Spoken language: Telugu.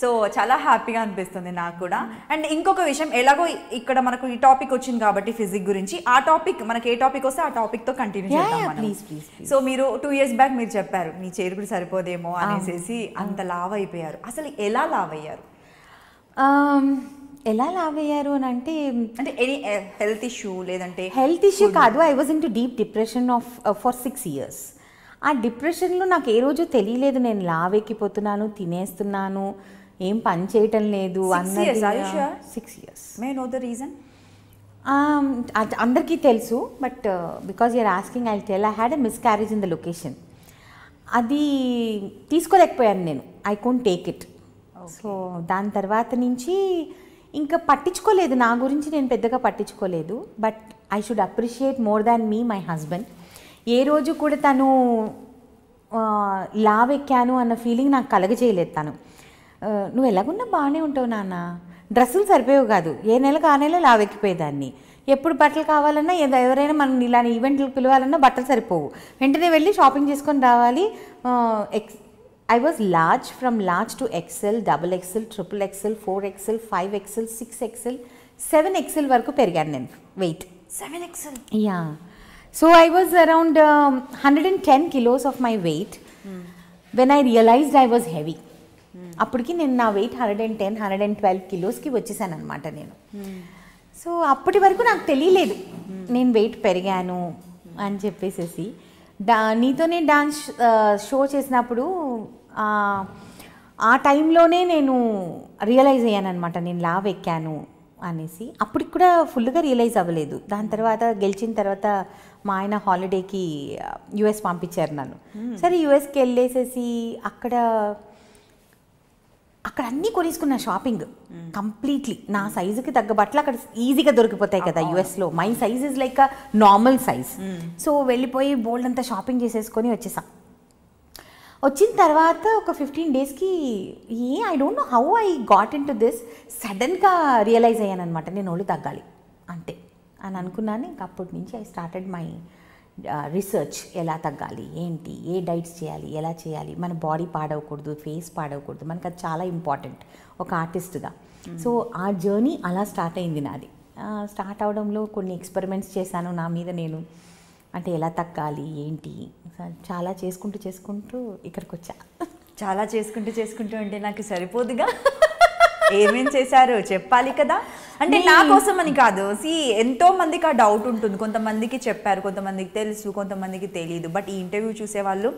సో చాలా హ్యాపీగా అనిపిస్తుంది నాకు కూడా. అండ్ ఇంకొక విషయం, ఎలాగో ఇక్కడ మనకు ఈ టాపిక్ వచ్చింది కాబట్టి ఫిజిక్ గురించి, ఆ టాపిక్ మనకి ఏ టాపిక్ వస్తే ఆ టాపిక్ తో కంటిన్యూ చేద్దాం మనం. సో మీరు 2 years బ్యాక్ మీరు చెప్పారు మీ చేరుకుడు సరిపోదేమో అనేసి అంత లావ్ అయిపోయారు. అసలు ఎలా లావ్ అయ్యారు? ఎలా లావ్ అయ్యారు అని అంటే ఎనీ హెల్త్ ఇష్యూ లేదంటే? హెల్త్ ఇష్యూ కాదు, I was in to deep depression for 6 years. ఆ డిప్రెషన్లో నాకు ఏ రోజు తెలియలేదు నేను లావ్ ఎక్కిపోతున్నాను, తినేస్తున్నాను, ఏం పని చేయటం లేదు అన్నది. 6 years. May know the reason? అందరికీ తెలుసు, but because you're asking I tell. I had a miscarriage in the location. అది తీసుకోలేకపోయాను నేను, I can't take it. So దాని తర్వాత నుంచి ఇంకా పట్టించుకోలేదు, నా గురించి నేను పెద్దగా పట్టించుకోలేదు. But I should appreciate more than me my husband. ఏ రోజు కూడా తను లావ్ ఎక్కాను అన్న ఫీలింగ్ నాకు కలగజేయలేదు. తను నువ్వు ఎలాగున్నా బాగానే ఉంటావు నాన్న, డ్రెస్సులు సరిపోయేవి కాదు, ఏ నెలకు ఆ నెల లావ్ ఎక్కిపోయేదాన్ని, ఎప్పుడు బట్టలు కావాలన్నా ఎవరైనా మనం ఇలాంటి ఈవెంట్లకు పిలవాలన్నా బట్టలు సరిపోవు, వెంటనే వెళ్ళి షాపింగ్ చేసుకొని రావాలి. I was large, from large to XL, double XL, triple XL, 4XL, 5XL, 6XL, 7XL వరకు పెరిగాను నేను wait. 7XL? Yeah. So I was around 110 kilos of my weight when I realized I was heavy. అప్పటికి నేను నా వెయిట్ 110, 112 కిలోస్కి వచ్చేసాను అనమాట నేను. సో అప్పటి వరకు నాకు తెలియలేదు నేను వెయిట్ పెరిగాను అని చెప్పేసి. నీతోనే డాన్స్ షో చేసినప్పుడు ఆ టైంలోనే నేను రియలైజ్ అయ్యాను అనమాట నేను లావ్ ఎక్కాను అనేసి. అప్పటికి కూడా ఫుల్గా రియలైజ్ అవ్వలేదు. దాని తర్వాత గెలిచిన తర్వాత మా ఆయన హాలిడేకి యుఎస్ పంపించారు నన్ను. సరే యుఎస్కి వెళ్ళేసేసి అక్కడ అన్నీ కొనేసుకున్నా షాపింగ్ కంప్లీట్లీ. నా సైజుకి తగ్గ బట్టలు అక్కడ ఈజీగా దొరికిపోతాయి కదా యుఎస్లో. My size is like a normal size. So వెళ్ళిపోయి బోల్డ్ అంతా షాపింగ్ చేసేసుకొని వచ్చేసాం. వచ్చిన తర్వాత ఒక 15 daysకి I don't know how I got into this, సడన్గా రియలైజ్ అయ్యాను అనమాట నేను ఒళ్ళు తగ్గాలి అంతే అని అనుకున్నాను. ఇంకా అప్పటి నుంచి ఐ స్టార్టెడ్ మై రీసెర్చ్, ఎలా తగ్గాలి, ఏంటి, ఏ డైట్స్ చేయాలి, ఎలా చేయాలి, మన బాడీ పాడవకూడదు, ఫేస్ పాడవకూడదు, మనకు అది చాలా ఇంపార్టెంట్ ఒక ఆర్టిస్ట్గా. సో ఆ జర్నీ అలా స్టార్ట్ అయింది నాది. స్టార్ట్ అవడంలో కొన్ని ఎక్స్పెరిమెంట్స్ చేశాను నా మీద నేను, అంటే ఎలా తగ్గాలి ఏంటి, చాలా చేసుకుంటూ ఇక్కడికి వచ్చా. చాలా చేసుకుంటూ అంటే నాకు సరిపోదుగా, ఏమేం చేశారు చెప్పాలి కదా. అంటే నా కోసం అని కాదు, ఎంతో మందికి ఆ డౌట్ ఉంటుంది. కొంతమందికి చెప్పారు, కొంతమందికి తెలుసు, కొంతమందికి తెలియదు. బట్ ఈ ఇంటర్వ్యూ చూసే వాళ్ళు